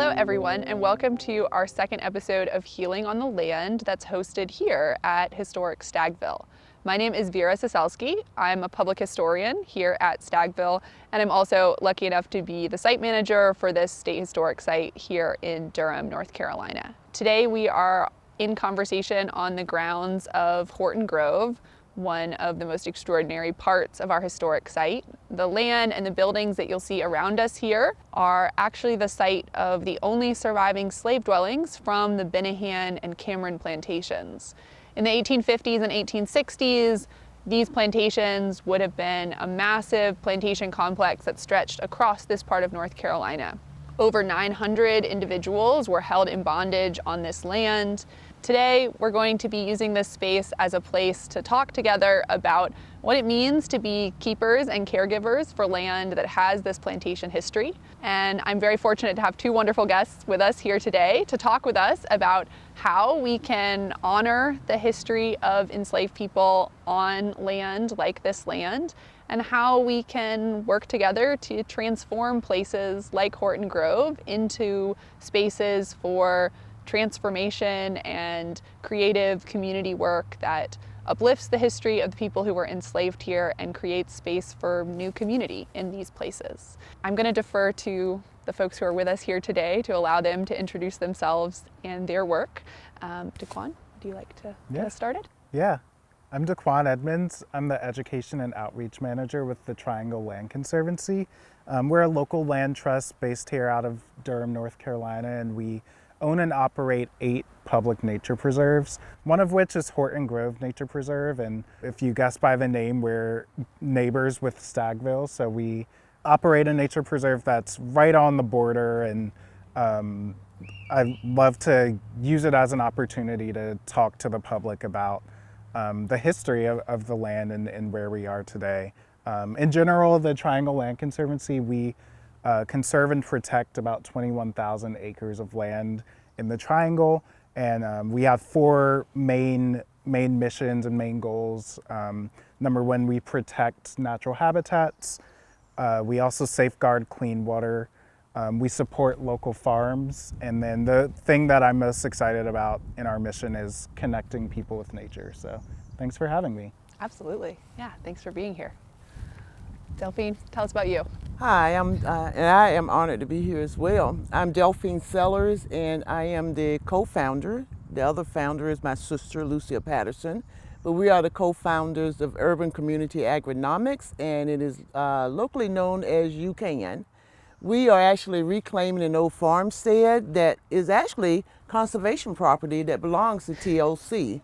Hello everyone, and welcome to our second episode of Healing on the Land that's hosted here at Historic Stagville. My name is Vera Cecelski. I'm a public historian here at Stagville, and I'm also lucky enough to be the site manager for this state historic site here in Durham, North Carolina. Today we are in conversation on the grounds of Horton Grove, one of the most extraordinary parts of our historic site. The land and the buildings that you'll see around us here are actually the site of the only surviving slave dwellings from the Bennehan and Cameron plantations. In the 1850s and 1860s, these plantations would have been a massive plantation complex that stretched across this part of North Carolina. Over 900 individuals were held in bondage on this land. Today, we're going to be using this space as a place to talk together about what it means to be keepers and caregivers for land that has this plantation history. And I'm very fortunate to have two wonderful guests with us here today to talk with us about how we can honor the history of enslaved people on land like this land, and how we can work together to transform places like Horton Grove into spaces for transformation and creative community work that uplifts the history of the people who were enslaved here and creates space for new community in these places. I'm going to defer to the folks who are with us here today to allow them to introduce themselves and their work. Diquan, would you like to get us started? Yeah, I'm Diquan Edmonds. I'm the Education and Outreach Manager with the Triangle Land Conservancy. We're a local land trust based here out of Durham, North Carolina, and we own and operate 8 public nature preserves, one of which is Horton Grove Nature Preserve. And if you guess by the name, we're neighbors with Stagville. So we operate a nature preserve that's right on the border. And I love to use it as an opportunity to talk to the public about the history of the land and where we are today. In general, the Triangle Land Conservancy, we conserve and protect about 21,000 acres of land in the Triangle, and we have 4 main missions and main goals. Number 1, we protect natural habitats. We also safeguard clean water. We support local farms, and then the thing that I'm most excited about in our mission is connecting people with nature. So thanks for having me. Absolutely. Yeah, thanks for being here. Delphine, tell us about you. Hi, and I am honored to be here as well. I'm Delphine Sellars, and I am the co-founder. The other founder is my sister, Lucia Patterson. But we are the co-founders of Urban Community Agronomics, and it is locally known as UCAN. We are actually reclaiming an old farmstead that is actually conservation property that belongs to TLC.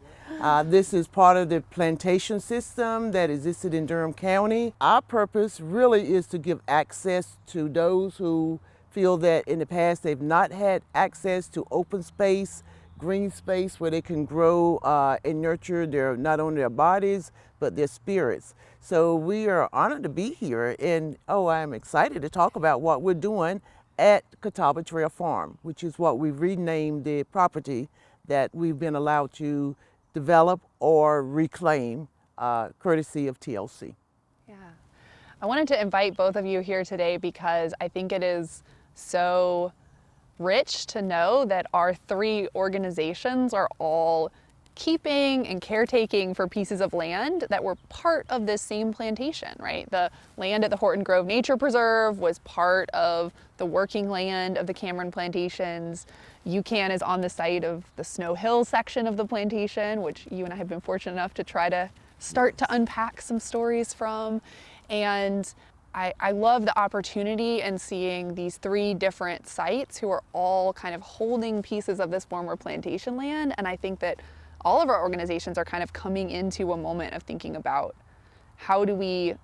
This is part of the plantation system that existed in Durham County. Our purpose really is to give access to those who feel that in the past they've not had access to open space, green space where they can grow and nurture not only their bodies, but their spirits. So we are honored to be here, and I'm excited to talk about what we're doing at Catawba Trail Farm, which is what we've renamed the property that we've been allowed to develop or reclaim, courtesy of TLC. Yeah. I wanted to invite both of you here today because I think it is so rich to know that our 3 organizations are all keeping and caretaking for pieces of land that were part of this same plantation, right? The land at the Horton Grove Nature Preserve was part of the working land of the Cameron plantations. UCAN is on the site of the Snow Hill section of the plantation, which you and I have been fortunate enough to try to start to unpack some stories from. And I love the opportunity in seeing these 3 different sites who are all kind of holding pieces of this former plantation land. And I think that all of our organizations are kind of coming into a moment of thinking about how do we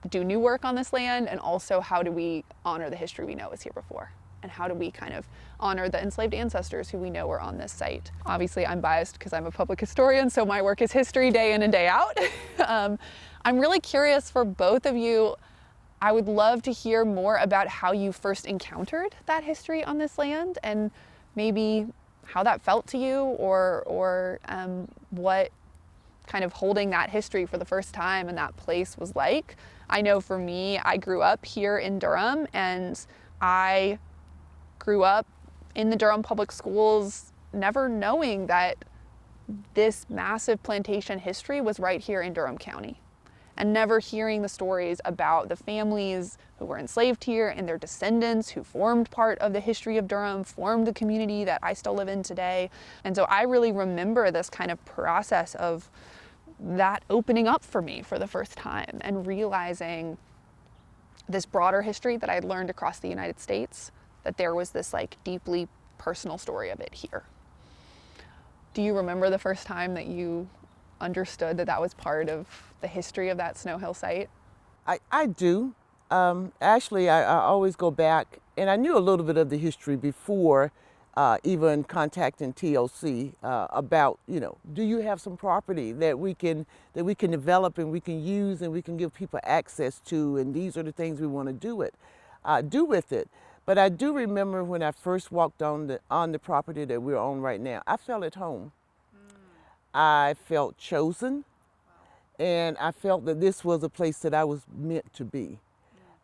do new work on this land, and also how do we honor the history we know was here before, and how do we kind of honor the enslaved ancestors who we know were on this site. Obviously, I'm biased because I'm a public historian, so my work is history day in and day out. I'm really curious for both of you. I would love to hear more about how you first encountered that history on this land, and maybe how that felt to you, or what kind of holding that history for the first time in that place was like. I know for me, I grew up here in Durham, and I grew up in the Durham Public Schools, never knowing that this massive plantation history was right here in Durham County, and never hearing the stories about the families who were enslaved here and their descendants who formed part of the history of Durham, formed the community that I still live in today. And so I really remember this kind of process of that opening up for me for the first time and realizing this broader history that I'd learned across the United States, that there was this like deeply personal story of it here. Do you remember the first time that you understood that that was part of the history of that Snow Hill site? I do. Actually, I always go back, and I knew a little bit of the history before even contacting TLC about, do you have some property that we can develop and we can use and we can give people access to, and these are the things we want to do with it. But I do remember when I first walked on the property that we're on right now, I felt at home. I felt chosen, and I felt that this was a place that I was meant to be.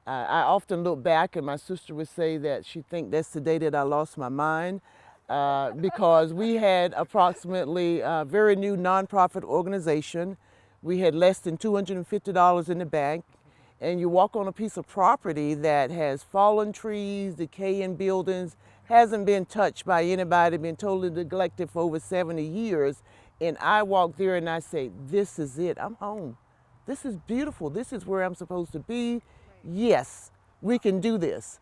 I often look back, and my sister would say that she thinks that's the day that I lost my mind, because we had approximately a very new nonprofit organization. We had less than $250 in the bank, and you walk on a piece of property that has fallen trees, decaying buildings, hasn't been touched by anybody, been totally neglected for over 70 years. And I walk there and I say, this is it, I'm home. This is beautiful, this is where I'm supposed to be. Yes, we can do this.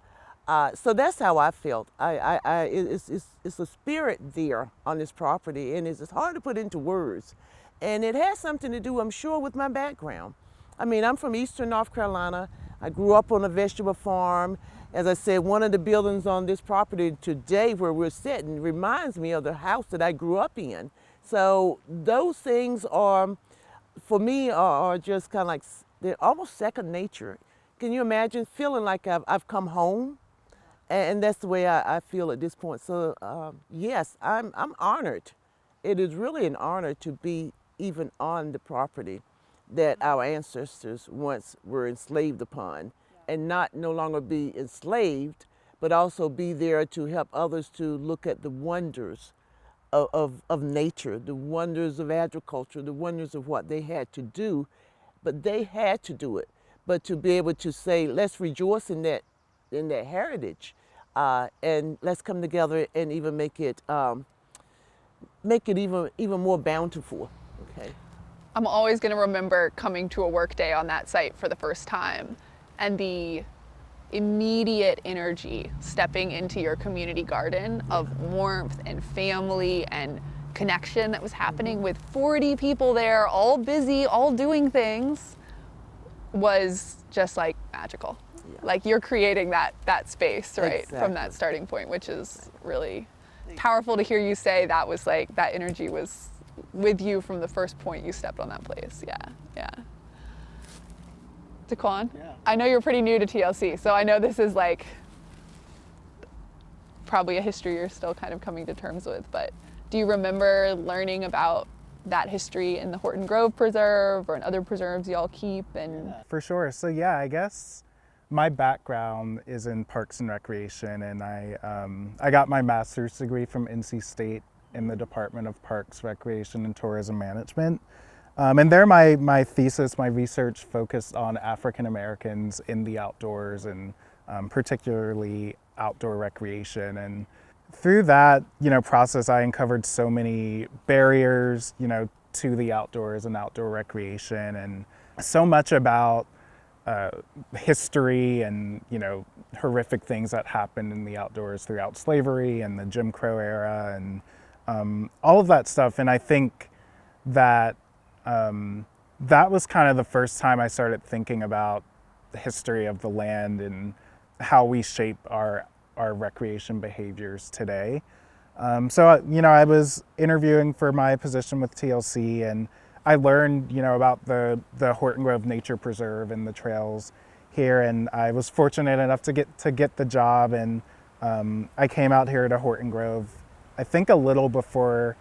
So that's how I felt. It's a spirit there on this property, and it's hard to put into words. And it has something to do, I'm sure, with my background. I mean, I'm from Eastern North Carolina. I grew up on a vegetable farm. As I said, one of the buildings on this property today where we're sitting reminds me of the house that I grew up in. So those things are, for me, are just kind of like, they're almost second nature. Can you imagine feeling like I've come home? And that's the way I feel at this point. So yes, I'm honored. It is really an honor to be even on the property that our ancestors once were enslaved upon, and no longer be enslaved, but also be there to help others to look at the wonders of nature, the wonders of agriculture, the wonders of what they had to do, but they had to do it. But to be able to say, let's rejoice in that heritage, and let's come together and even make it even more bountiful. Okay. I'm always going to remember coming to a work day on that site for the first time, and the immediate energy stepping into your community garden of warmth and family and connection that was happening with 40 people there, all busy, all doing things, was just like magical. Yeah. Like you're creating that space, right? Exactly. From that starting point, which is really powerful to hear you say that was like, that energy was with you from the first point you stepped on that place. Yeah. Diquan, yeah. I know you're pretty new to TLC, so I know this is like probably a history you're still kind of coming to terms with, but do you remember learning about that history in the Horton Grove Preserve or in other preserves y'all keep? And For sure. So yeah, I guess my background is in parks and recreation, and I got my master's degree from NC State in the Department of Parks, Recreation, and Tourism Management. And there my thesis, my research focused on African Americans in the outdoors, and particularly outdoor recreation. And through that, process, I uncovered so many barriers, to the outdoors and outdoor recreation, and so much about history and, horrific things that happened in the outdoors throughout slavery and the Jim Crow era, and all of that stuff. And I think that that was kind of the first time I started thinking about the history of the land and how we shape our recreation behaviors today. So I was interviewing for my position with TLC, and I learned, about the Horton Grove Nature Preserve and the trails here, and I was fortunate enough to get the job, and I came out here to Horton Grove, I think a little before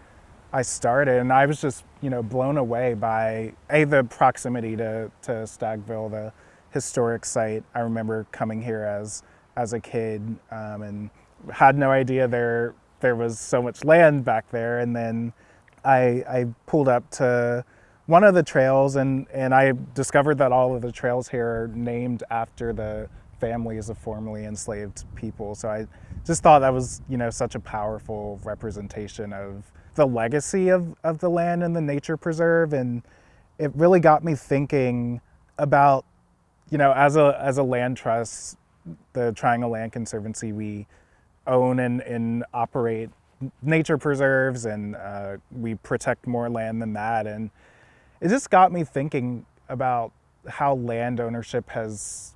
I started, and I was just, blown away by the proximity to Stagville, the historic site. I remember coming here as a kid, and had no idea there was so much land back there. And then I pulled up to one of the trails, and I discovered that all of the trails here are named after the families of formerly enslaved people. So I just thought that was, such a powerful representation of the legacy of the land and the nature preserve. And it really got me thinking about, as a land trust, the Triangle Land Conservancy, we own and operate nature preserves, and we protect more land than that. And it just got me thinking about how land ownership has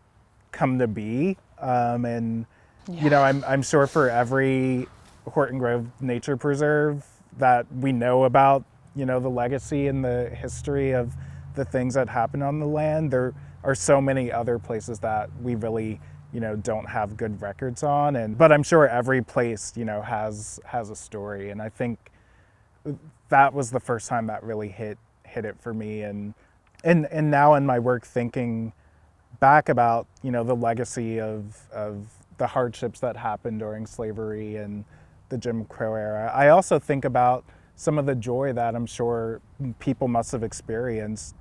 come to be. And, I'm sure for every Horton Grove nature preserve that we know about, the legacy and the history of the things that happen on the land, there are so many other places that we really, don't have good records on. But I'm sure every place, has a story. And I think that was the first time that really hit it for me. And now in my work, thinking back about, the legacy of the hardships that happened during slavery and the Jim Crow era, I also think about some of the joy that I'm sure people must have experienced,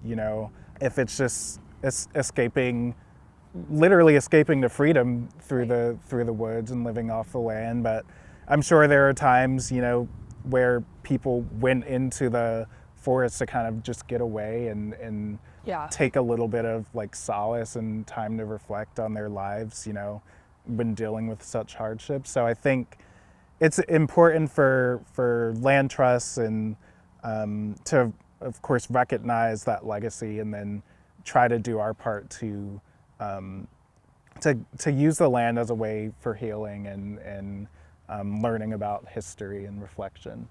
if it's just literally escaping to freedom through the woods and living off the land. But I'm sure there are times, where people went into the forest to kind of just get away and take a little bit of like solace and time to reflect on their lives, when dealing with such hardships. So I think it's important for land trusts and to, of course, recognize that legacy and then try to do our part to use the land as a way for healing and learning about history and reflection.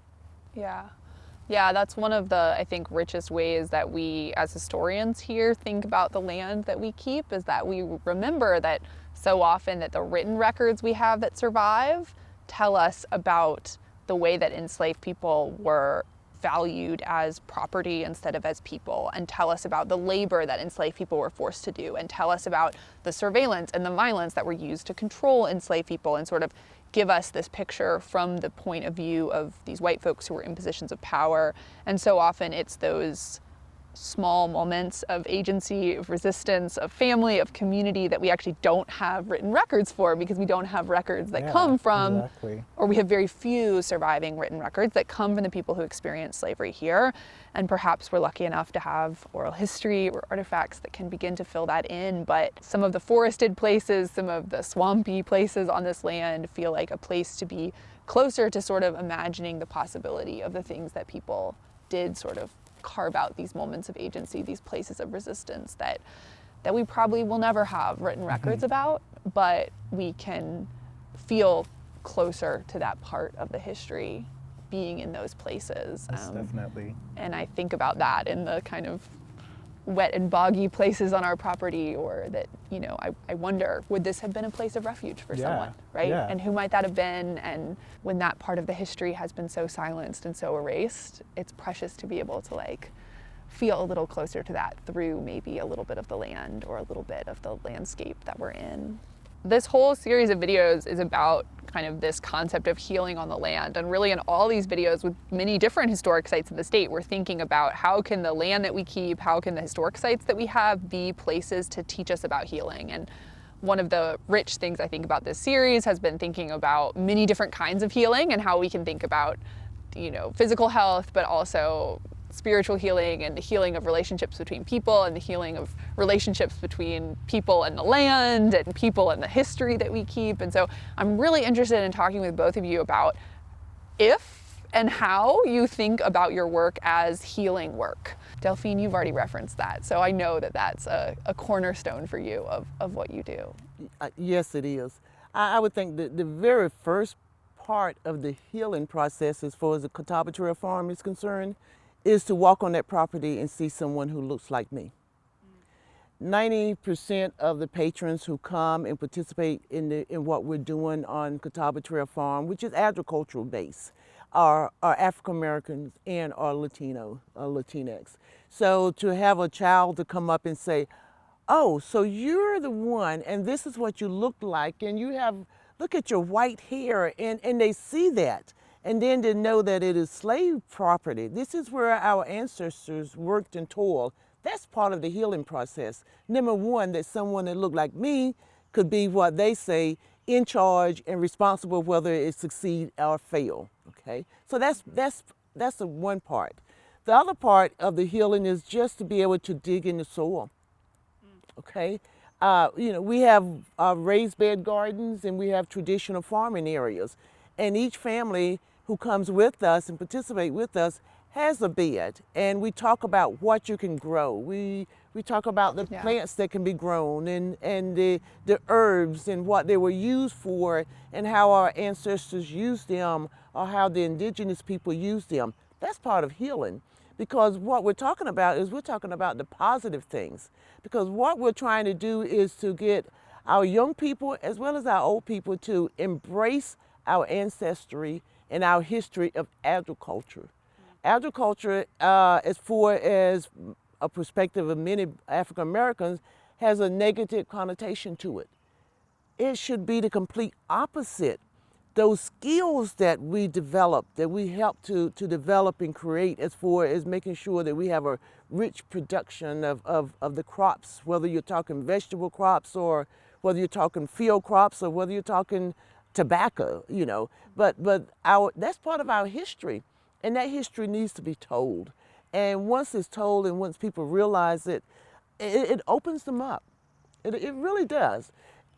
Yeah, that's one of the, I think, richest ways that we as historians here think about the land that we keep, is that we remember that so often that the written records we have that survive tell us about the way that enslaved people were valued as property instead of as people, and tell us about the labor that enslaved people were forced to do, and tell us about the surveillance and the violence that were used to control enslaved people, and sort of give us this picture from the point of view of these white folks who were in positions of power. And so often it's those small moments of agency, of resistance, of family, of community that we actually don't have written records for, because we don't have records that come from, exactly. or we have very few surviving written records that come from the people who experienced slavery here. And perhaps we're lucky enough to have oral history or artifacts that can begin to fill that in. But some of the forested places, some of the swampy places on this land feel like a place to be closer to sort of imagining the possibility of the things that people did sort of carve out, these moments of agency, these places of resistance that we probably will never have written records about, but we can feel closer to that part of the history being in those places. Yes, definitely. And I think about that in the kind of wet and boggy places on our property, or that, I wonder, would this have been a place of refuge for someone, right? Yeah. And who might that have been? And when that part of the history has been so silenced and so erased, it's precious to be able to feel a little closer to that through maybe a little bit of the land or a little bit of the landscape that we're in. This whole series of videos is about kind of this concept of healing on the land. And really in all these videos with many different historic sites in the state, we're thinking about how can the land that we keep, how can the historic sites that we have be places to teach us about healing. And one of the rich things I think about this series has been thinking about many different kinds of healing and how we can think about, physical health, but also spiritual healing and the healing of relationships between people and the healing of relationships between people and the land and people and the history that we keep. And so I'm really interested in talking with both of you about if and how you think about your work as healing work. Delphine, you've already referenced that, so I know that that's a cornerstone for you of what you do. Yes, it is. I would think that the very first part of the healing process, as far as the Catawba Trail Farm is concerned, is to walk on that property and see someone who looks like me. 90% of the patrons who come and participate in what we're doing on Catawba Trail Farm, which is agricultural based, are African Americans and are Latino, Latinx. So to have a child to come up and say, "Oh, so you're the one, and this is what you look like, and you have look at your white hair, and they see that. And then to know that it is slave property. This is where our ancestors worked and toiled. That's part of the healing process. Number one, that someone that looked like me could be what they say, in charge and responsible whether it succeed or fail, okay? So that's the one part. The other part of the healing is just to be able to dig in the soil, okay? We have raised bed gardens and we have traditional farming areas. And each family who comes with us and participate with us has a bed, and we talk about what you can grow. We talk about the plants that can be grown and the herbs and what they were used for and how our ancestors used them or how the indigenous people used them. That's part of healing, because what we're talking about is we're talking about the positive things, because what we're trying to do is to get our young people as well as our old people to embrace our ancestry and our history of agriculture. Agriculture, as far as a perspective of many African Americans, has a negative connotation to it. It should be the complete opposite. Those skills that we develop, that we help to develop and create, as far as making sure that we have a rich production of the crops, whether you're talking vegetable crops or whether you're talking field crops or whether you're talking tobacco, but that's part of our history. And that history needs to be told. And once it's told and once people realize it, it opens them up. It really does.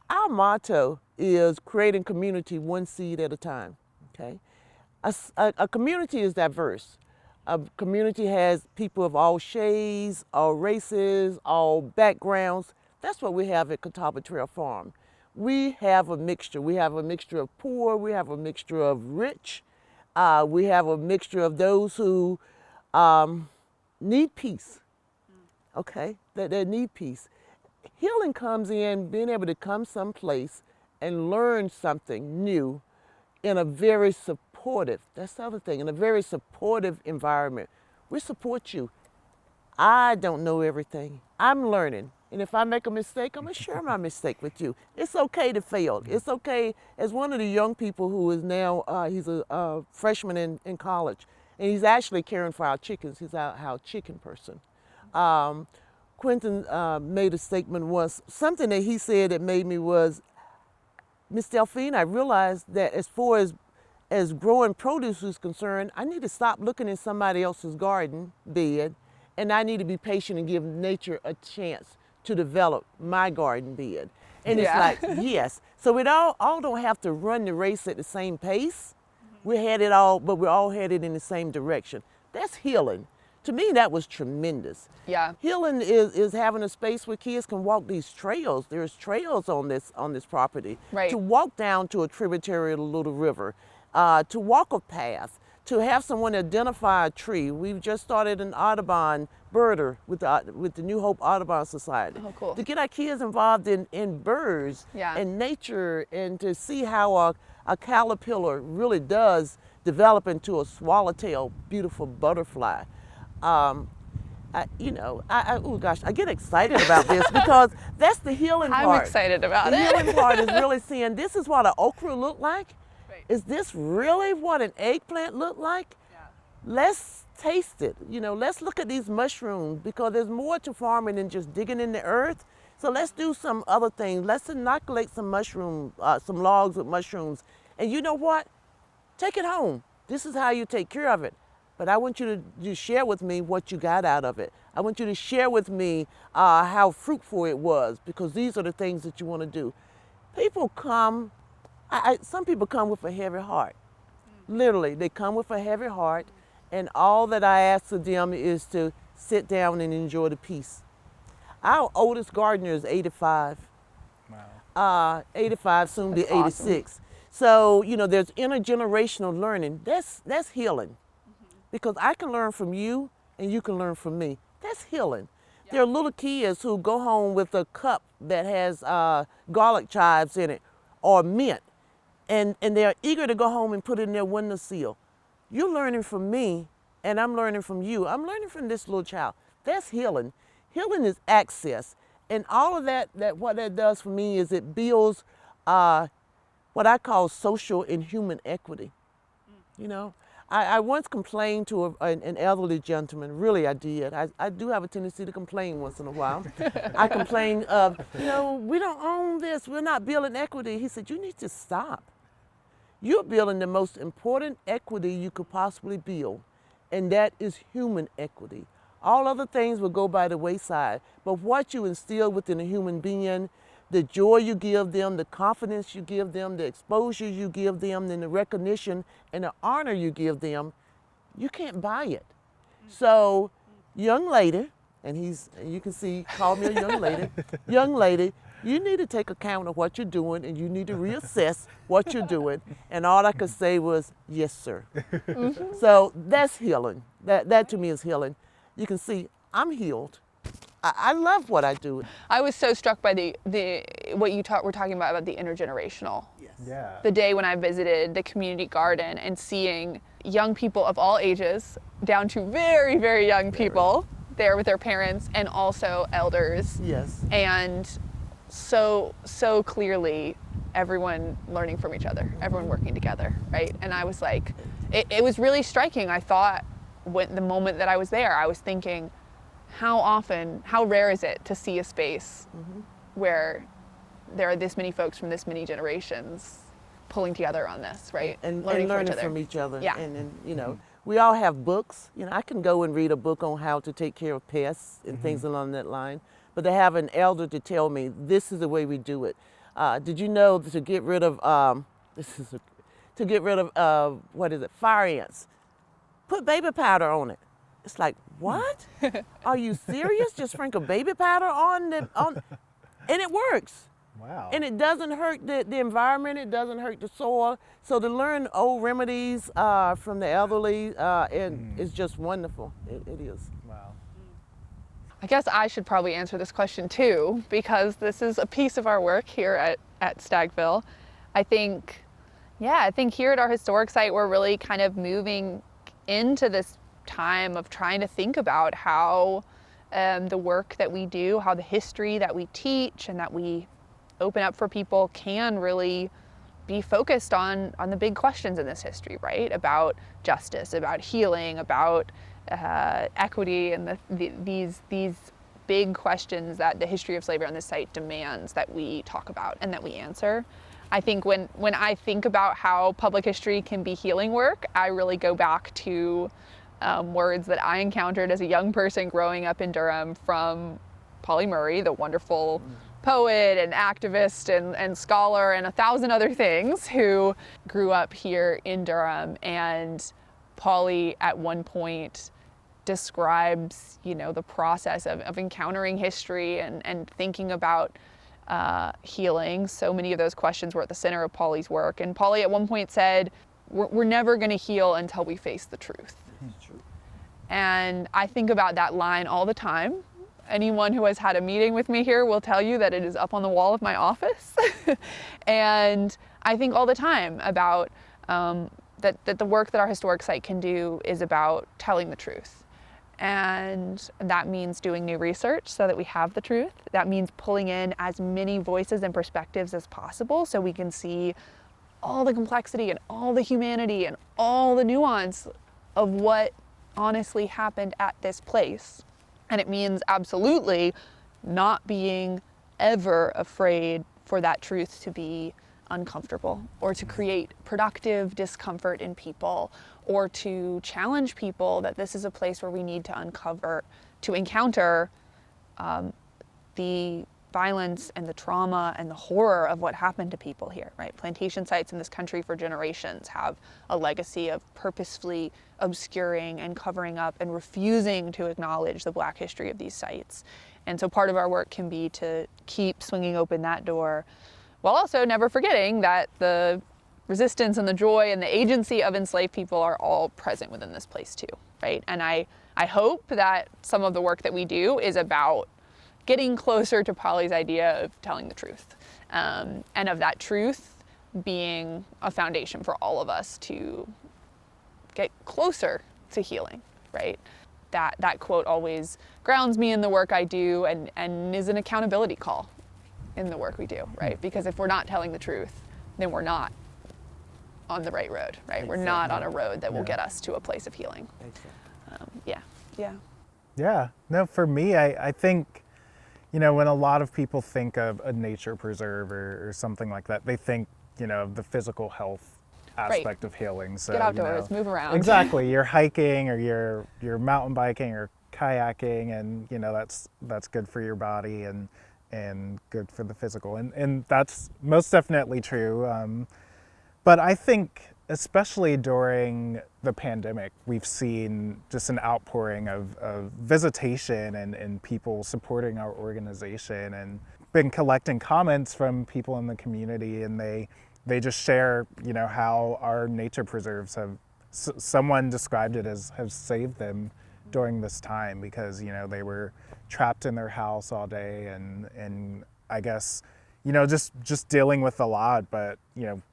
Our motto is creating community one seed at a time, okay? A community is diverse. A community has people of all shades, all races, all backgrounds. That's what we have at Catawba Trail Farm. We have a mixture. We have a mixture of poor, we have a mixture of rich, we have a mixture of those who need peace, okay? That they need peace. Healing comes in being able to come someplace and learn something new in a very supportive, that's the other thing, in a very supportive environment. We support you. I don't know everything. I'm learning. And if I make a mistake, I'm gonna share my mistake with you. It's okay to fail. It's okay. As one of the young people who is now, he's a freshman in college, and he's actually caring for our chickens. He's our chicken person. Quentin made a statement once, something that he said that made me was, Miss Delphine, I realized that as far as growing produce is concerned, I need to stop looking in somebody else's garden bed, and I need to be patient and give nature a chance to develop my garden bed. And it's like, yes. So we all don't have to run the race at the same pace. We're all headed in the same direction. That's healing. To me, that was tremendous. Yeah. Healing is having a space where kids can walk these trails. There's trails on this property. Right. To walk down to a tributary of the Little River, to walk a path, to have someone identify a tree. We've just started an Audubon birder with the New Hope Audubon Society. Oh, cool. To get our kids involved in birds and nature, and to see how a caterpillar really does develop into a swallowtail, beautiful butterfly. Oh gosh, I get excited about this because that's the healing part. I'm excited about the it. The healing part is really seeing this is what an okra looked like. Right. Is this really what an eggplant looked like? Yeah. Let's taste it. Let's look at these mushrooms, because there's more to farming than just digging in the earth. So let's do some other things. Let's inoculate some some logs with mushrooms. And you know what? Take it home. This is how you take care of it. But I want you to share with me what you got out of it. I want you to share with me how fruitful it was, because these are the things that you want to do. People come, some people come with a heavy heart. Literally, they come with a heavy heart, and all that I ask of them is to sit down and enjoy the peace. Our oldest gardener is 85. Wow. 85, soon to be 86. Awesome. So, there's intergenerational learning. That's healing. Because I can learn from you and you can learn from me. That's healing. Yep. There are little kids who go home with a cup that has garlic chives in it or mint, and they're eager to go home and put it in their windowsill. You're learning from me and I'm learning from you. I'm learning from this little child. That's healing. Healing is access. And all of that what that does for me is it builds what I call social and human equity. You know, I once complained to an elderly gentleman, really I did. I do have a tendency to complain once in a while. I complained of, we don't own this, we're not building equity. He said, you need to stop. You're building the most important equity you could possibly build, and that is human equity. All other things will go by the wayside, but what you instill within a human being, the joy you give them, the confidence you give them, the exposure you give them, and the recognition and the honor you give them, you can't buy it. So, young lady, and you can see, call me a young lady, you need to take account of what you're doing, and you need to reassess what you're doing. And all I could say was, yes, sir. So that's healing. That to me is healing. You can see I'm healed. I love what I do. I was so struck by what we're talking about the intergenerational. Yes. Yeah. The day when I visited the community garden and seeing young people of all ages, down to very, very young people there with their parents, and also elders. Yes. And so clearly everyone learning from each other, everyone working together, right? And I was like, it was really striking. I thought the moment that I was there, I was thinking, how rare is it to see a space where there are this many folks from this many generations pulling together on this, right? And learning from each other. Yeah. And we all have books. I can go and read a book on how to take care of pests and things along that line. But to have an elder to tell me, this is the way we do it. Did you know to get rid of, fire ants, put baby powder on it. It's like, what? Are you serious? Just sprinkle baby powder on, and it works. Wow. And it doesn't hurt the environment, it doesn't hurt the soil. So to learn old remedies from the elderly, it's just wonderful. It is. Wow. I guess I should probably answer this question too, because this is a piece of our work here at Stagville. I think here at our historic site, we're really kind of moving into this time of trying to think about how the work that we do, how the history that we teach and that we open up for people can really be focused on the big questions in this history, right? About justice, about healing, about equity, and these big questions that the history of slavery on this site demands that we talk about and that we answer. I think when I think about how public history can be healing work, I really go back to words that I encountered as a young person growing up in Durham from Pauli Murray, the wonderful poet and activist and scholar and 1,000 other things, who grew up here in Durham. And Pauli at one point describes, the process of encountering history and thinking about healing. So many of those questions were at the center of Pauli's work. And Pauli at one point said, we're never going to heal until we face the truth. And I think about that line all the time. Anyone who has had a meeting with me here will tell you that it is up on the wall of my office. And I think all the time about that the work that our historic site can do is about telling the truth. And that means doing new research so that we have the truth. That means pulling in as many voices and perspectives as possible so we can see all the complexity and all the humanity and all the nuance of what honestly happened at this place. And it means absolutely not being ever afraid for that truth to be uncomfortable or to create productive discomfort in people or to challenge people that this is a place where we need to encounter the violence and the trauma and the horror of what happened to people here, right? Plantation sites in this country for generations have a legacy of purposefully obscuring and covering up and refusing to acknowledge the Black history of these sites. And so part of our work can be to keep swinging open that door, while also never forgetting that the resistance and the joy and the agency of enslaved people are all present within this place too, right? And I hope that some of the work that we do is about getting closer to Pauli's idea of telling the truth, and of that truth being a foundation for all of us to get closer to healing, right? That quote always grounds me in the work I do and is an accountability call in the work we do, right? Because if we're not telling the truth, then we're not on the right road, right? We're not on a road that will get us to a place of healing. Yeah. Yeah, no, for me, I think, when a lot of people think of a nature preserve or something like that, they think, of the physical health aspect of healing. So, get outdoors, move around. Exactly. You're hiking or you're mountain biking or kayaking, and, that's good for your body and good for the physical. And that's most definitely true. But I think, especially during the pandemic, we've seen just an outpouring of visitation and people supporting our organization, and been collecting comments from people in the community, and they just share, how our nature preserves someone described it as have saved them during this time, because, they were trapped in their house all day and I guess, just dealing with a lot, but,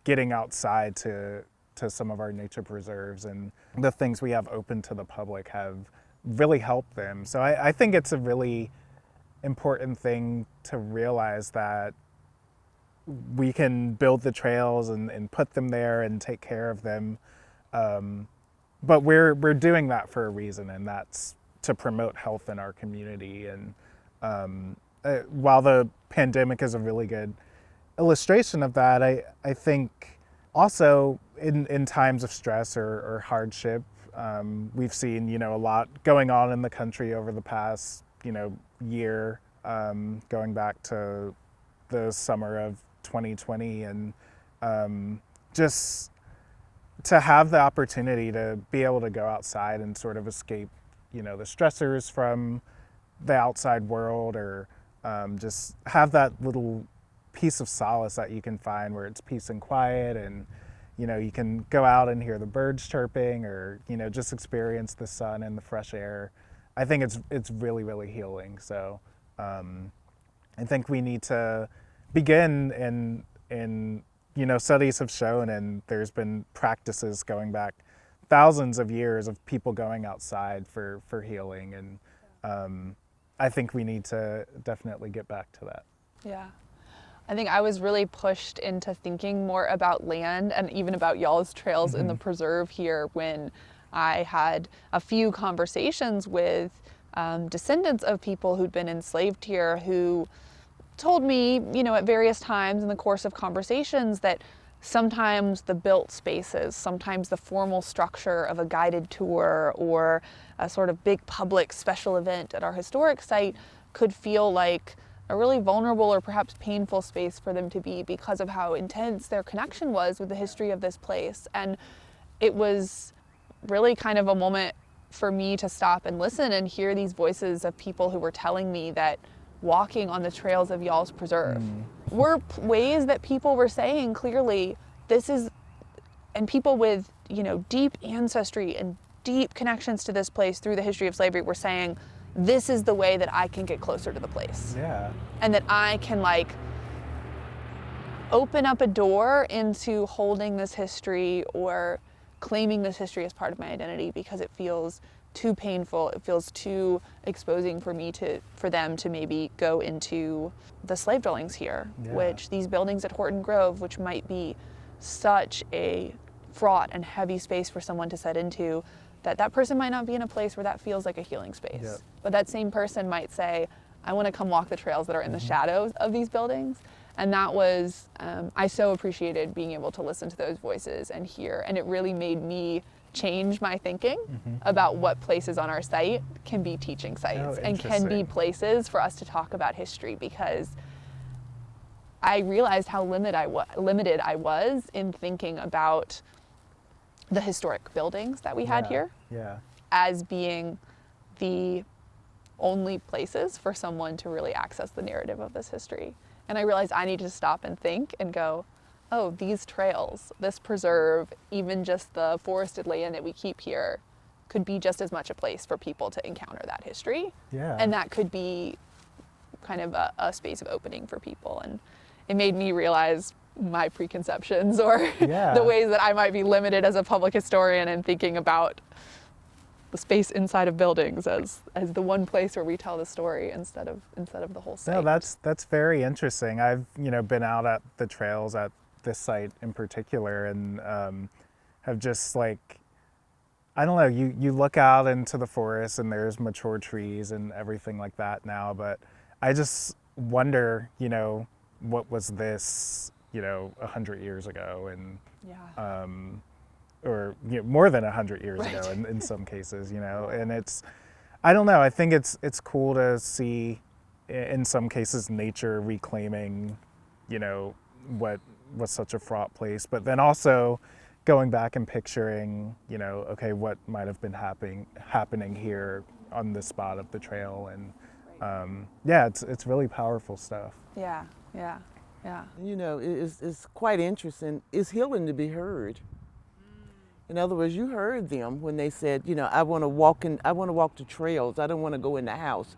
getting outside to some of our nature preserves and the things we have open to the public have really helped them. So I think it's a really important thing to realize that we can build the trails and put them there and take care of them. But we're doing that for a reason, and that's to promote health in our community. And while the pandemic is a really good illustration of that, I think also in times of stress or hardship, we've seen, a lot going on in the country over the past, year, going back to the summer of 2020, and just to have the opportunity to be able to go outside and sort of escape, the stressors from the outside world, or just have that little piece of solace that you can find where it's peace and quiet, and you can go out and hear the birds chirping, or just experience the sun and the fresh air. I think it's really, really healing. So I think we need to begin, and studies have shown, and there's been practices going back thousands of years of people going outside for healing, and I think we need to definitely get back to that. Yeah. I think I was really pushed into thinking more about land and even about y'all's trails in the preserve here when I had a few conversations with descendants of people who'd been enslaved here, who told me, at various times in the course of conversations, that sometimes the built spaces, sometimes the formal structure of a guided tour or a sort of big public special event at our historic site could feel like a really vulnerable or perhaps painful space for them to be, because of how intense their connection was with the history of this place. And it was really kind of a moment for me to stop and listen and hear these voices of people who were telling me that walking on the trails of y'all's preserve were ways that people were saying clearly, this is, and people with, deep ancestry and deep connections to this place through the history of slavery were saying, this is the way that I can get closer to the place. Yeah. And that I can open up a door into holding this history or claiming this history as part of my identity, because it feels too painful, it feels too exposing for them to maybe go into the slave dwellings here, which these buildings at Horton Grove, which might be such a fraught and heavy space for someone to set into, that person might not be in a place where that feels like a healing space. Yep. But that same person might say, I want to come walk the trails that are in the shadows of these buildings. And that was, I so appreciated being able to listen to those voices and hear, and it really made me change my thinking about what places on our site can be teaching sites and can be places for us to talk about history, because I realized how limited I was in thinking about the historic buildings that we had here as being the only places for someone to really access the narrative of this history. And I realized I needed to stop and think and go, oh, these trails, this preserve, even just the forested land that we keep here could be just as much a place for people to encounter that history. Yeah. And that could be kind of a space of opening for people. And it made me realize my preconceptions or the ways that I might be limited as a public historian in thinking about the space inside of buildings as the one place where we tell the story instead of the whole site. No, that's very interesting. I've been out at the trails at this site in particular, and have just like, I don't know, you look out into the forest and there's mature trees and everything like that now, but I just wonder, what was this, 100 years ago, and Yeah. or more than 100 years Right. ago in some cases, and it's, I don't know, I think it's cool to see in some cases nature reclaiming, what was such a fraught place, but then also going back and picturing, okay, what might have been happening here on this spot of the trail, and yeah, it's really powerful stuff. Yeah. Yeah. Yeah. It's quite interesting. It's healing to be heard. In other words, you heard them when they said, I want to walk the trails. I don't want to go in the house.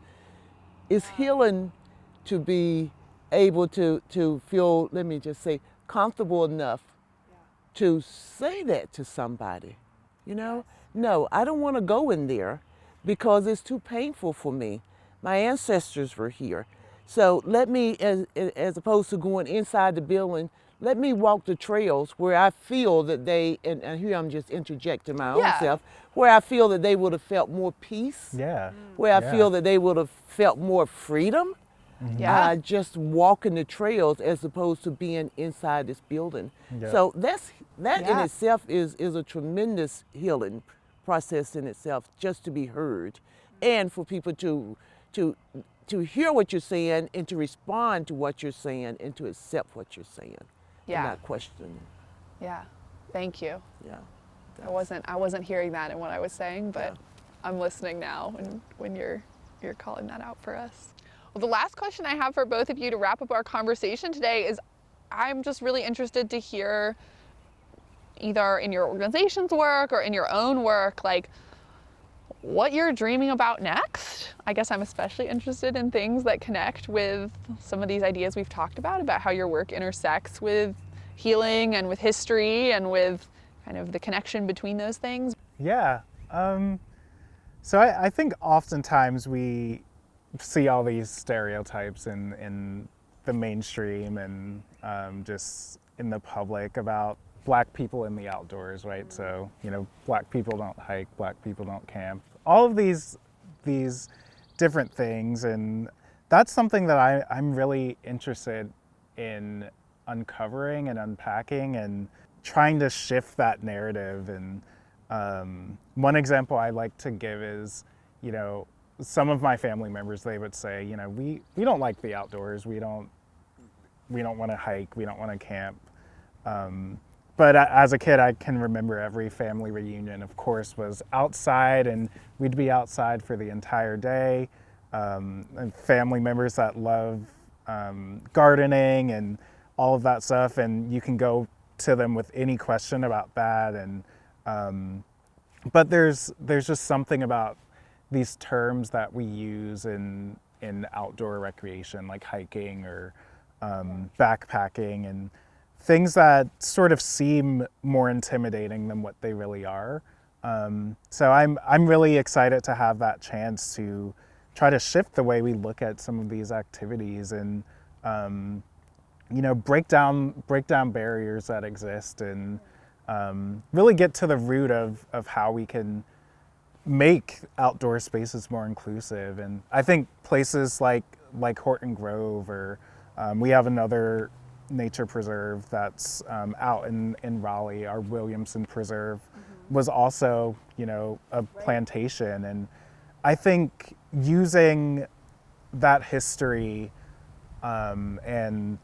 It's healing to be able to feel, let me just say, comfortable enough to say that to somebody. No, I don't want to go in there because it's too painful for me. My ancestors were here. So let me, as opposed to going inside the building, let me walk the trails where I feel that they, and here I'm just interjecting my own self, where I feel that they would have felt more peace. Yeah. Where I feel that they would have felt more freedom. Yeah. Just walking the trails as opposed to being inside this building. Yeah. So that in Yeah. itself is a tremendous healing process in itself, just to be heard, and for people to hear what you're saying and to respond to what you're saying and to accept what you're saying. Yeah. And not question. Yeah. Thank you. Yeah. I wasn't hearing that in what I was saying, but Yeah. I'm listening now when you're calling that out for us. Well, the last question I have for both of you to wrap up our conversation today is, I'm just really interested to hear, either in your organization's work or in your own work, like what you're dreaming about next. I guess I'm especially interested in things that connect with some of these ideas we've talked about how your work intersects with healing and with history and with kind of the connection between those things. Yeah. So I think oftentimes we see all these stereotypes in the mainstream and just in the public about Black people in the outdoors, right? So, Black people don't hike, Black people don't camp, all of these different things. And that's something that I'm really interested in uncovering and unpacking and trying to shift that narrative. And one example I like to give is, some of my family members, they would say, we don't like the outdoors. We don't want to hike. We don't want to camp. But as a kid, I can remember every family reunion, of course, was outside, and we'd be outside for the entire day. And family members that love gardening and all of that stuff, and you can go to them with any question about that. And but there's just something about these terms that we use in outdoor recreation, like hiking or backpacking, and things that sort of seem more intimidating than what they really are. So I'm really excited to have that chance to try to shift the way we look at some of these activities and break down barriers that exist, and really get to the root of how we can make outdoor spaces more inclusive. And I think places like Horton Grove, or we have another nature preserve that's out in Raleigh, our Williamson Preserve, was also, a plantation. And I think using that history and,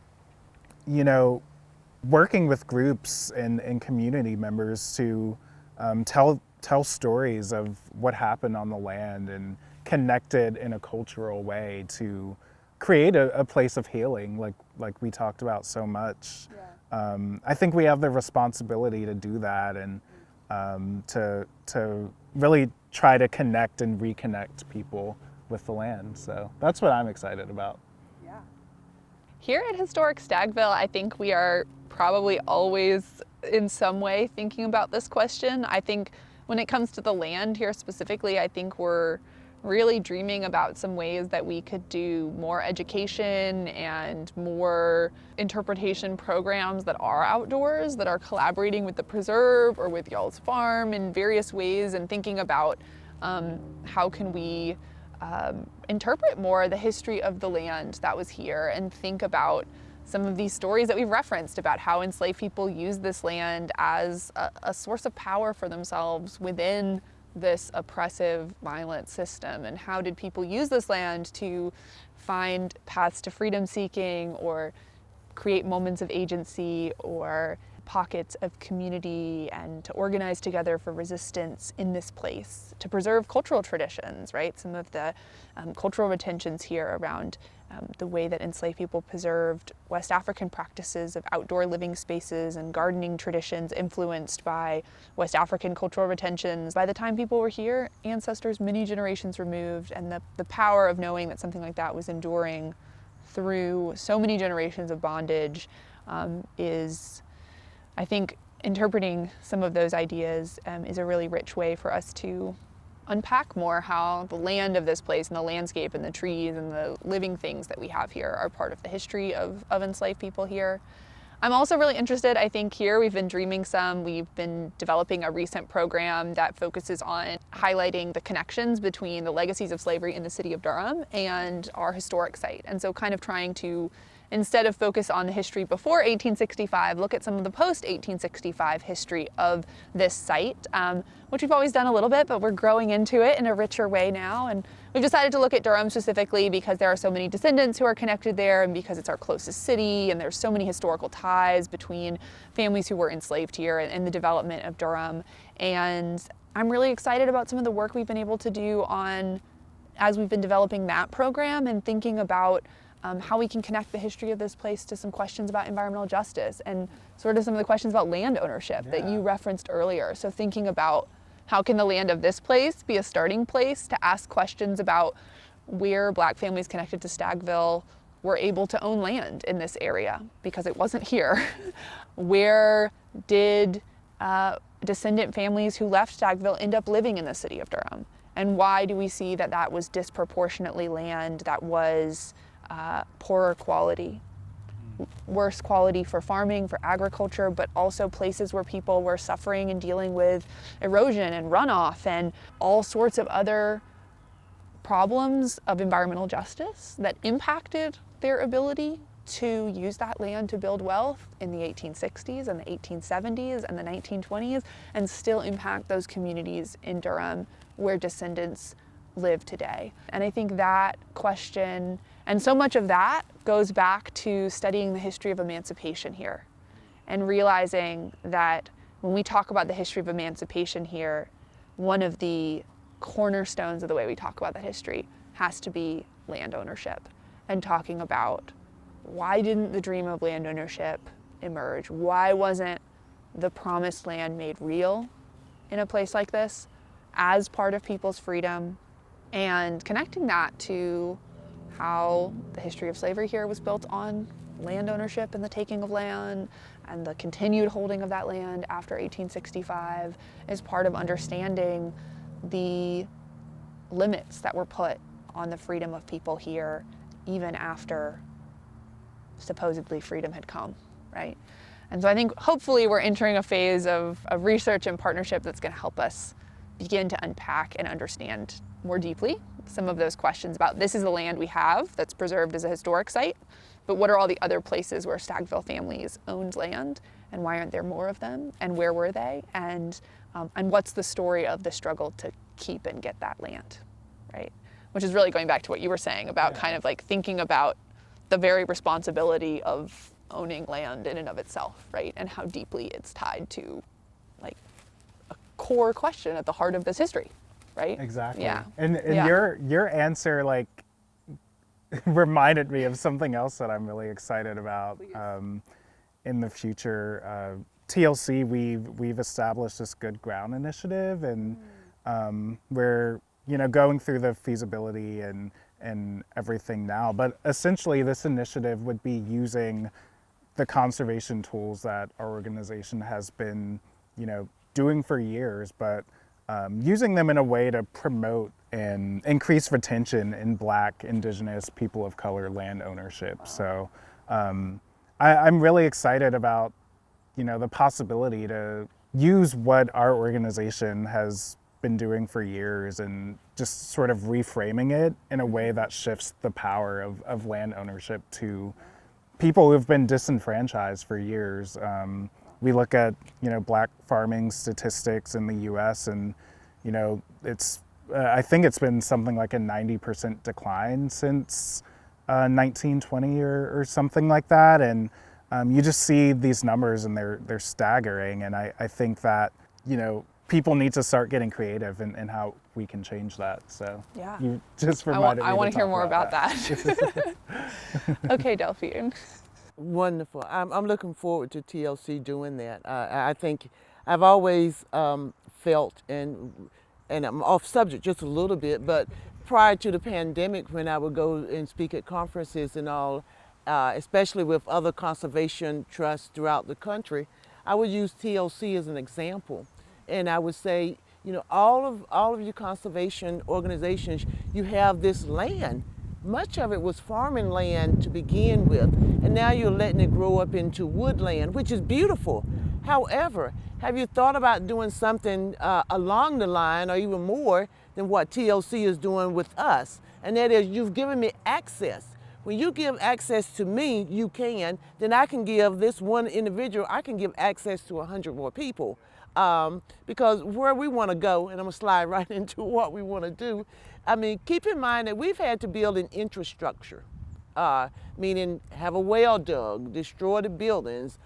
working with groups and community members to tell stories of what happened on the land and connect it in a cultural way to create a place of healing, like we talked about so much. I think we have the responsibility to do that, and to really try to connect and reconnect people with the land. So that's what I'm excited about. Here at Historic Stagville, I think we are probably always in some way thinking about this question. I think when it comes to the land here specifically, I think we're really dreaming about some ways that we could do more education and more interpretation programs that are outdoors, that are collaborating with the preserve or with y'all's farm in various ways, and thinking about how can we interpret more the history of the land that was here, and think about some of these stories that we've referenced about how enslaved people used this land as a source of power for themselves within this oppressive, violent system. And how did people use this land to find paths to freedom seeking, or create moments of agency, or pockets of community, and to organize together for resistance in this place, to preserve cultural traditions, right? Some of the cultural retentions here around the way that enslaved people preserved West African practices of outdoor living spaces and gardening traditions influenced by West African cultural retentions. By the time people were here, ancestors many generations removed, and the power of knowing that something like that was enduring through so many generations of bondage is, I think, interpreting some of those ideas is a really rich way for us to unpack more how the land of this place and the landscape and the trees and the living things that we have here are part of the history of enslaved people here. I'm also really interested, I think here we've been dreaming some, we've been developing a recent program that focuses on highlighting the connections between the legacies of slavery in the city of Durham and our historic site. And so kind of trying to, instead of focus on the history before 1865, look at some of the post-1865 history of this site, which we've always done a little bit, but we're growing into it in a richer way now. And we've decided to look at Durham specifically because there are so many descendants who are connected there, and because it's our closest city, and there's so many historical ties between families who were enslaved here and the development of Durham. And I'm really excited about some of the work we've been able to do on, as we've been developing that program, and thinking about how we can connect the history of this place to some questions about environmental justice and sort of some of the questions about land ownership that you referenced earlier. So thinking about how can the land of this place be a starting place to ask questions about where Black families connected to Stagville were able to own land in this area because it wasn't here. Where did descendant families who left Stagville end up living in the city of Durham? And why do we see that that was disproportionately land that was poorer quality, worse quality for farming, for agriculture, but also places where people were suffering and dealing with erosion and runoff and all sorts of other problems of environmental justice that impacted their ability to use that land to build wealth in the 1860s and the 1870s and the 1920s, and still impact those communities in Durham where descendants live today. And I think that question, and so much of that goes back to studying the history of emancipation here and realizing that when we talk about the history of emancipation here, one of the cornerstones of the way we talk about that history has to be land ownership, and talking about why didn't the dream of land ownership emerge? Why wasn't the promised land made real in a place like this as part of people's freedom? And connecting that to how the history of slavery here was built on land ownership and the taking of land and the continued holding of that land after 1865 is part of understanding the limits that were put on the freedom of people here even after supposedly freedom had come, right? And so I think hopefully we're entering a phase of research and partnership that's going to help us begin to unpack and understand more deeply some of those questions about this is the land we have that's preserved as a historic site, but what are all the other places where Stagville families owned land, and why aren't there more of them, and where were they, and what's the story of the struggle to keep and get that land, right? Which is really going back to what you were saying about kind of like thinking about the very responsibility of owning land in and of itself, right? And how deeply it's tied to like a core question at the heart of this history, right? Exactly. Yeah. And your answer like reminded me of something else that I'm really excited about in the future. TLC, we've established this Good Ground initiative, and we're going through the feasibility and everything now. But essentially, this initiative would be using the conservation tools that our organization has been doing for years, but using them in a way to promote and increase retention in Black, Indigenous, people of color land ownership. So I'm really excited about, the possibility to use what our organization has been doing for years and just sort of reframing it in a way that shifts the power of land ownership to people who've been disenfranchised for years. We look at, Black farming statistics in the US and, I think it's been something like a 90% decline since 1920 or something like that. And you just see these numbers and they're staggering. And I think that, people need to start getting creative in how we can change that. So yeah, you just reminded me I want to to hear talk more about that. Okay, Delphine. Wonderful. I'm looking forward to TLC doing that. I think I've always felt, and I'm off subject just a little bit, but prior to the pandemic, when I would go and speak at conferences and all, especially with other conservation trusts throughout the country, I would use TLC as an example. And I would say, all of your conservation organizations, you have this land. Much of it was farming land to begin with, and now you're letting it grow up into woodland, which is beautiful. However, have you thought about doing something along the line or even more than what TLC is doing with us? And that is, you've given me access. When you give access to me, then I can give this one individual, I can give access to 100 more people. Because where we want to go, and I'm going to slide right into what we want to do, keep in mind that we've had to build an infrastructure, meaning have a well dug, destroy the buildings,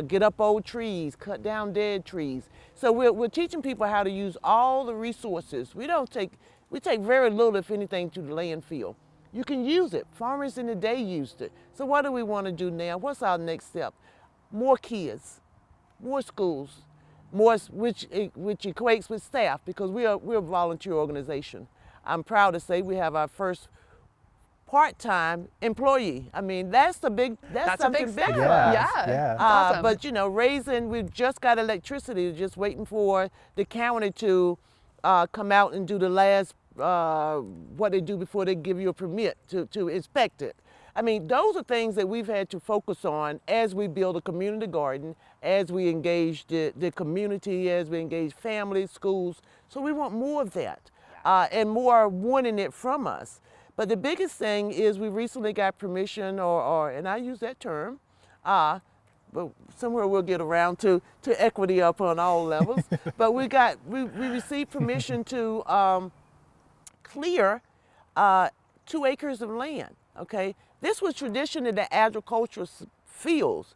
get up old trees, cut down dead trees. So we're teaching people how to use all the resources. We take very little, if anything, to the landfill. You can use it. Farmers in the day used it. So what do we want to do now? What's our next step? More kids, more schools, more, which equates with staff, because we're a volunteer organization. I'm proud to say we have our first part-time employee. That's a big step. big. Yeah. Awesome. But we've just got electricity, just waiting for the county to come out and do the last what they do before they give you a permit to inspect it. Those are things that we've had to focus on as we build a community garden, as we engage the community, as we engage families, schools. So we want more of that, and more wanting it from us. But the biggest thing is we recently got permission, and I use that term, but somewhere we'll get around to equity up on all levels. But we received permission to clear 2 acres of land, okay? This was traditionally the agricultural fields.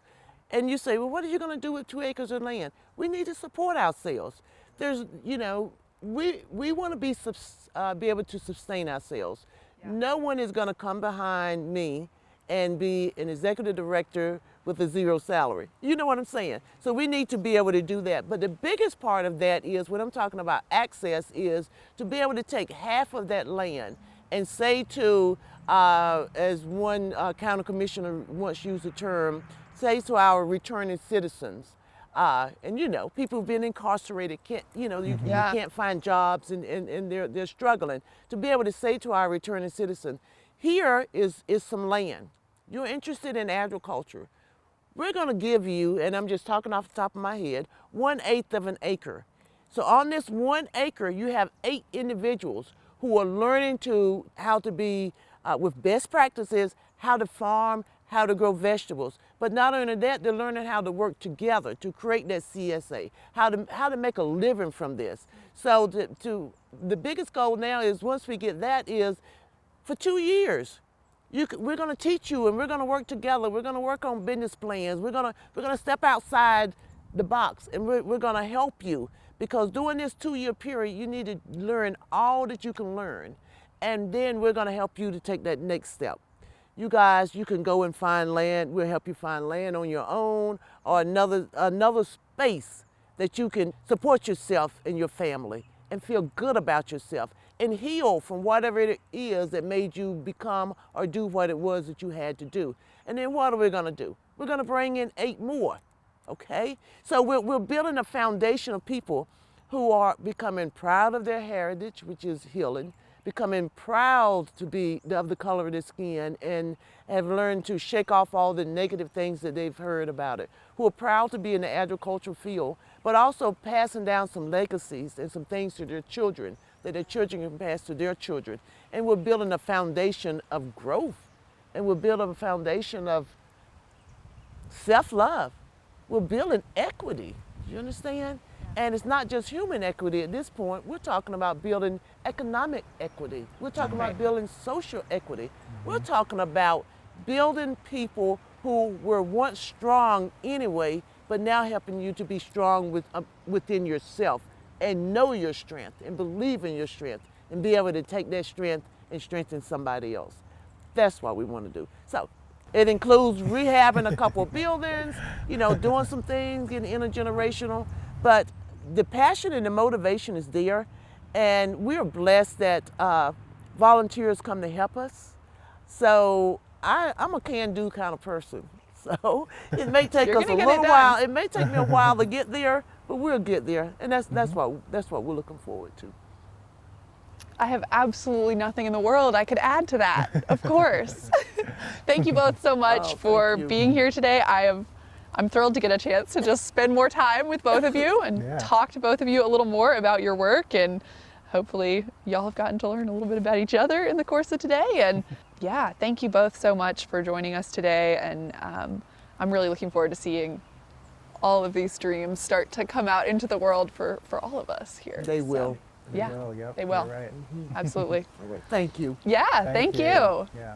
And you say, well, what are you gonna do with 2 acres of land? We need to support ourselves. We wanna be able to sustain ourselves. Yeah. No one is gonna come behind me and be an executive director with a 0 salary. You know what I'm saying? So we need to be able to do that. But the biggest part of that is, when I'm talking about access, is to be able to take half of that land and say to, as one county commissioner once used the term, say to our returning citizens, and people who've been incarcerated can't, you can't find jobs and they're struggling. To be able to say to our returning citizen, here is some land. You're interested in agriculture. We're gonna give you, and I'm just talking off the top of my head, 1/8 of an acre. So on this 1 acre, you have 8 individuals who are learning how to be, with best practices, how to farm, how to grow vegetables. But not only that, they're learning how to work together to create that CSA, how to make a living from this. So the biggest goal now is, once we get that, is for 2 years, we're going to teach you, and we're going to work together. We're going to work on business plans. We're going to step outside the box, and we're going to help you. Because during this 2-year period, you need to learn all that you can learn. And then we're gonna help you to take that next step. You guys, you can go and find land. We'll help you find land on your own, or another space that you can support yourself and your family and feel good about yourself and heal from whatever it is that made you become or do what it was that you had to do. And then what are we gonna do? We're gonna bring in 8 more, okay? So we're building a foundation of people who are becoming proud of their heritage, which is healing, becoming proud to be of the color of their skin, and have learned to shake off all the negative things that they've heard about it, who are proud to be in the agricultural field, but also passing down some legacies and some things to their children that their children can pass to their children. And we're building a foundation of growth, and we're building a foundation of self-love. We're building equity, you understand? And it's not just human equity at this point. We're talking about building economic equity. We're talking about building social equity. We're talking about building people who were once strong anyway, but now helping you to be strong within yourself and know your strength and believe in your strength and be able to take that strength and strengthen somebody else. That's what we want to do. So it includes rehabbing a couple of buildings, you know, doing some things, getting intergenerational, but the passion and the motivation is there, and we're blessed that volunteers come to help us. So I'm a can-do kind of person. So it may take us a little while. It may take me a while to get there, but we'll get there, and that's what we're looking forward to. I have absolutely nothing in the world I could add to that, of course. Thank you both so much for being here today. I'm thrilled to get a chance to just spend more time with both of you and talk to both of you a little more about your work, and hopefully y'all have gotten to learn a little bit about each other in the course of today. And yeah, thank you both so much for joining us today, and I'm really looking forward to seeing all of these dreams start to come out into the world for all of us here. They will. Yeah, They will. Yep, they will. you're right. Absolutely. All right. Thank you. Yeah, thank you. Yeah.